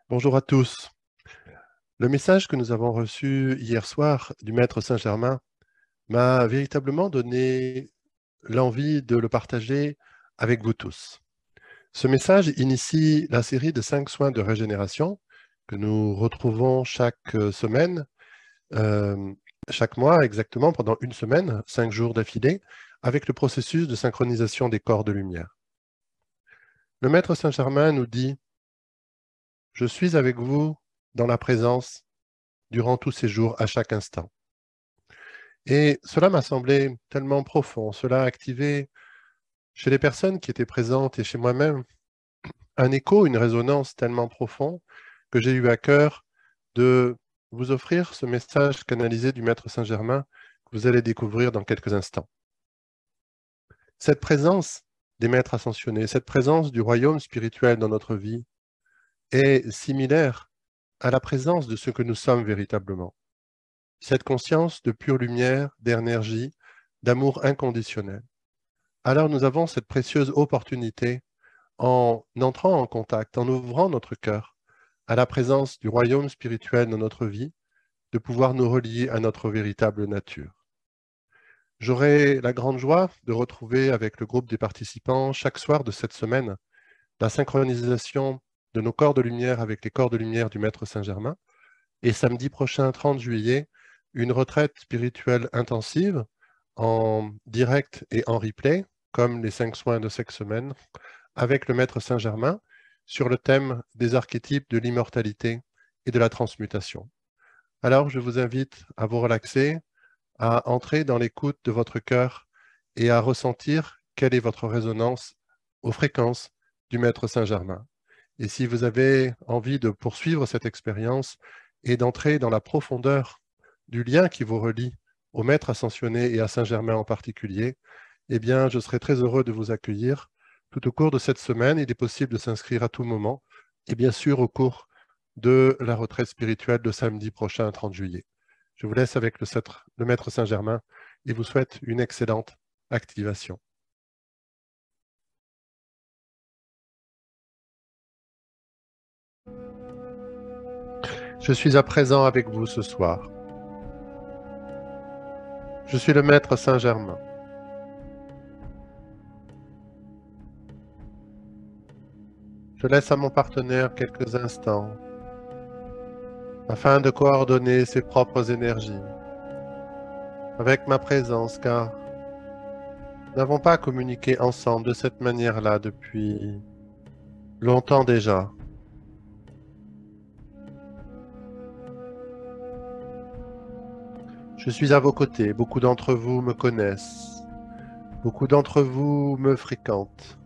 Bonjour à tous. Le message que nous avons reçu hier soir du Maître Saint-Germain m'a véritablement donné l'envie de le partager avec vous tous. Ce message initie la série de 5 soins de régénération que nous retrouvons semaine, euh, chaque mois exactement pendant une semaine, 5 jours d'affilée, avec le processus de synchronisation des corps de lumière. Le Maître Saint-Germain nous dit « Je suis avec vous dans la présence durant tous ces jours, à chaque instant. » Et cela m'a semblé tellement profond, cela a activé chez les personnes qui étaient présentes et chez moi-même un écho, une résonance tellement profonde que j'ai eu à cœur de vous offrir ce message canalisé du Maître Saint-Germain que vous allez découvrir dans quelques instants. Cette présence des maîtres ascensionnés, cette présence du royaume spirituel dans notre vie est similaire à la présence de ce que nous sommes véritablement. Cette conscience de pure lumière, d'énergie, d'amour inconditionnel. Alors nous avons cette précieuse opportunité, en entrant en contact, en ouvrant notre cœur à la présence du royaume spirituel dans notre vie, de pouvoir nous relier à notre véritable nature. J'aurai la grande joie de retrouver avec le groupe des participants chaque soir de cette semaine la synchronisation de nos corps de lumière avec les corps de lumière du Maître Saint-Germain, et samedi prochain, 30 juillet, une retraite spirituelle intensive en direct et en replay, comme les 5 soins de cette semaine, avec le Maître Saint-Germain sur le thème des archétypes de l'immortalité et de la transmutation. Alors, je vous invite à vous relaxer, à entrer dans l'écoute de votre cœur et à ressentir quelle est votre résonance aux fréquences du Maître Saint-Germain. Et si vous avez envie de poursuivre cette expérience et d'entrer dans la profondeur du lien qui vous relie au Maître ascensionné et à Saint-Germain en particulier, eh bien, je serai très heureux de vous accueillir tout au cours de cette semaine. Il est possible de s'inscrire à tout moment et bien sûr au cours de la retraite spirituelle de samedi prochain, 30 juillet. Je vous laisse avec le Maître Saint-Germain et vous souhaite une excellente activation. Je suis à présent avec vous ce soir. Je suis le Maître Saint-Germain. Je laisse à mon partenaire quelques instants afin de coordonner ses propres énergies avec ma présence, car nous n'avons pas communiqué ensemble de cette manière-là depuis longtemps déjà. Je suis à vos côtés, beaucoup d'entre vous me connaissent, beaucoup d'entre vous me fréquentent.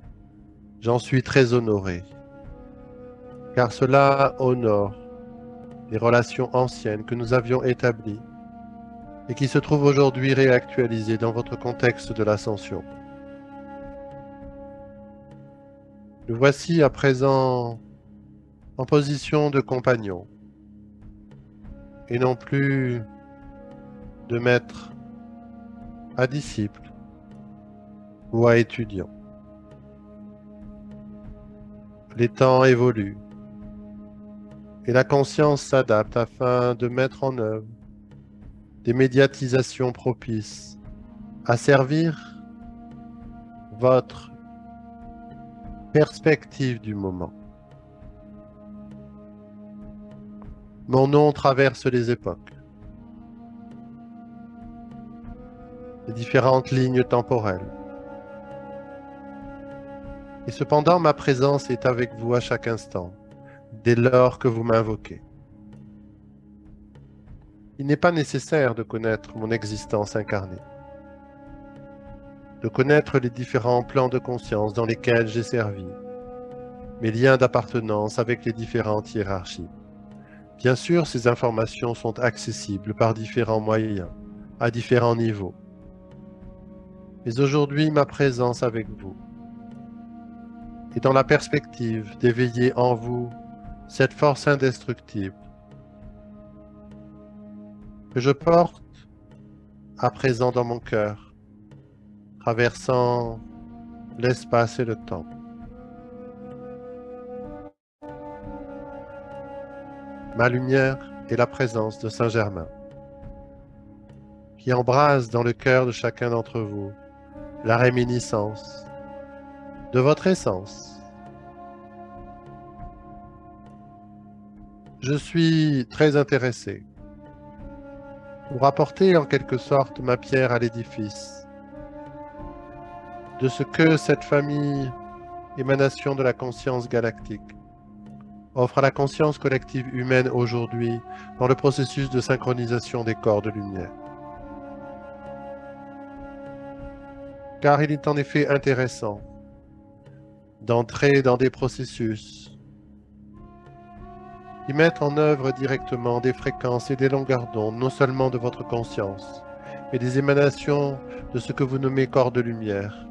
J'en suis très honoré, car cela honore les relations anciennes que nous avions établies et qui se trouvent aujourd'hui réactualisées dans votre contexte de l'ascension. Nous voici à présent en position de compagnon et non plus de maître à disciple ou à étudiant. Les temps évoluent et la conscience s'adapte afin de mettre en œuvre des médiatisations propices à servir votre perspective du moment. Mon nom traverse les époques, les différentes lignes temporelles. Et cependant, ma présence est avec vous à chaque instant, dès lors que vous m'invoquez. Il n'est pas nécessaire de connaître mon existence incarnée, de connaître les différents plans de conscience dans lesquels j'ai servi, mes liens d'appartenance avec les différentes hiérarchies. Bien sûr, ces informations sont accessibles par différents moyens, à différents niveaux. Mais aujourd'hui, ma présence avec vous est dans la perspective d'éveiller en vous cette force indestructible que je porte à présent dans mon cœur, traversant l'espace et le temps. Ma lumière est la présence de Saint-Germain, qui embrase dans le cœur de chacun d'entre vous la réminiscence de votre essence. Je suis très intéressé pour apporter en quelque sorte ma pierre à l'édifice de ce que cette famille, émanation de la conscience galactique, offre à la conscience collective humaine aujourd'hui dans le processus de synchronisation des corps de lumière. Car il est en effet intéressant d'entrer dans des processus qui mettent en œuvre directement des fréquences et des longueurs d'onde, non seulement de votre conscience, mais des émanations de ce que vous nommez corps de lumière,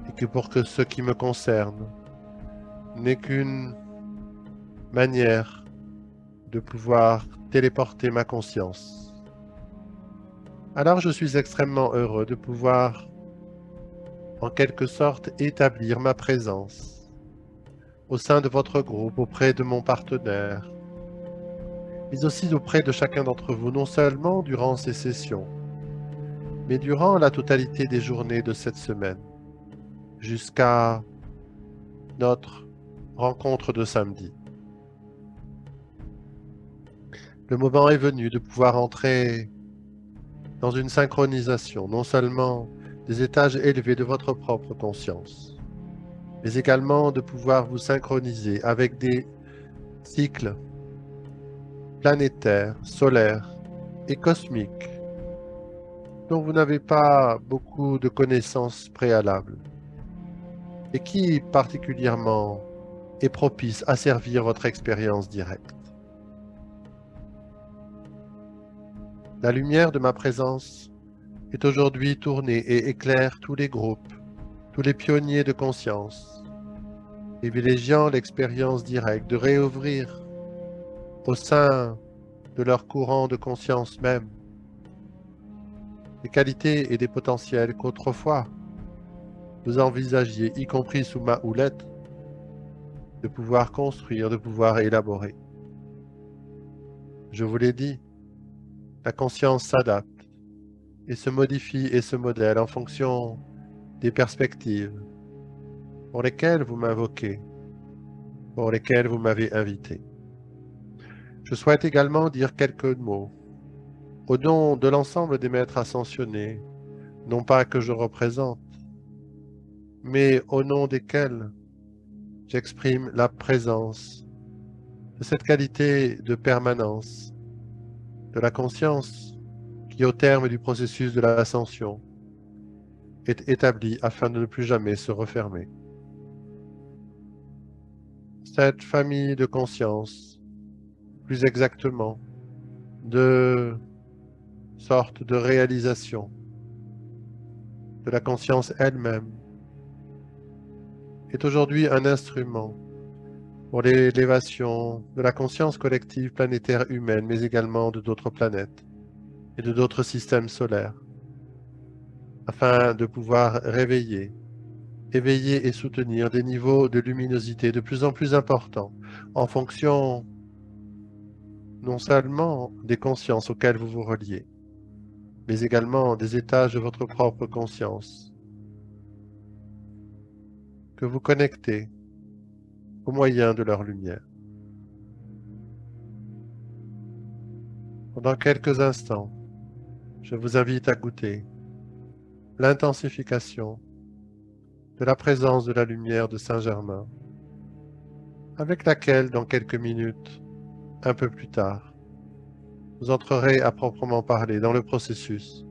et que pour que ce qui me concerne n'est qu'une manière de pouvoir téléporter ma conscience. Alors je suis extrêmement heureux de pouvoir, en quelque sorte, établir ma présence au sein de votre groupe, auprès de mon partenaire, mais aussi auprès de chacun d'entre vous, non seulement durant ces sessions, mais durant la totalité des journées de cette semaine, jusqu'à notre rencontre de samedi. Le moment est venu de pouvoir entrer dans une synchronisation, non seulement des étages élevés de votre propre conscience, mais également de pouvoir vous synchroniser avec des cycles planétaires, solaires et cosmiques dont vous n'avez pas beaucoup de connaissances préalables et qui particulièrement est propice à servir votre expérience directe. La lumière de ma présence est aujourd'hui tournée et éclaire tous les groupes, tous les pionniers de conscience, privilégiant l'expérience directe de réouvrir au sein de leur courant de conscience même des qualités et des potentiels qu'autrefois vous envisagiez, y compris sous ma houlette, de pouvoir construire, de pouvoir élaborer. Je vous l'ai dit, la conscience s'adapte et se modifie et se modèle en fonction des perspectives pour lesquelles vous m'invoquez, pour lesquelles vous m'avez invité. Je souhaite également dire quelques mots au nom de l'ensemble des maîtres ascensionnés, non pas que je représente, mais au nom desquels j'exprime la présence de cette qualité de permanence de la conscience qui, au terme du processus de l'ascension, est établie afin de ne plus jamais se refermer. Cette famille de conscience, plus exactement, de sorte de réalisation de la conscience elle-même, est aujourd'hui un instrument pour l'élévation de la conscience collective planétaire humaine, mais également de d'autres planètes et de d'autres systèmes solaires, afin de pouvoir réveiller, éveiller et soutenir des niveaux de luminosité de plus en plus importants en fonction non seulement des consciences auxquelles vous vous reliez, mais également des étages de votre propre conscience que vous connectez au moyen de leur lumière. Pendant quelques instants, je vous invite à goûter l'intensification de la présence de la lumière de Saint-Germain, avec laquelle, dans quelques minutes, un peu plus tard, vous entrerez à proprement parler dans le processus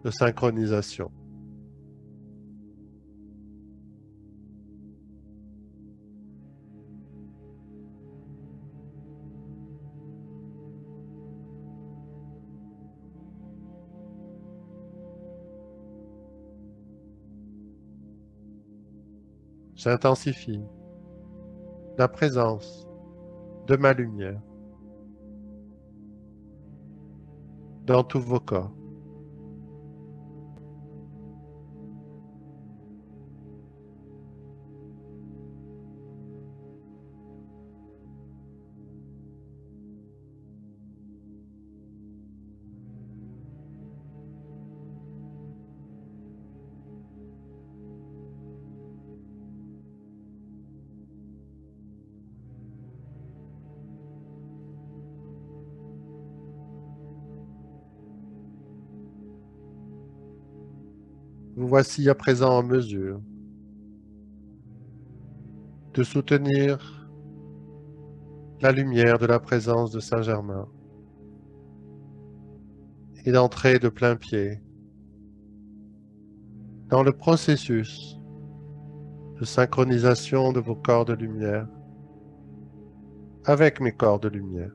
de synchronisation. J'intensifie la présence de ma lumière dans tous vos corps. vous voici à présent en mesure de soutenir la lumière de la présence de Saint-Germain et d'entrer de plein pied dans le processus de synchronisation de vos corps de lumière avec mes corps de lumière.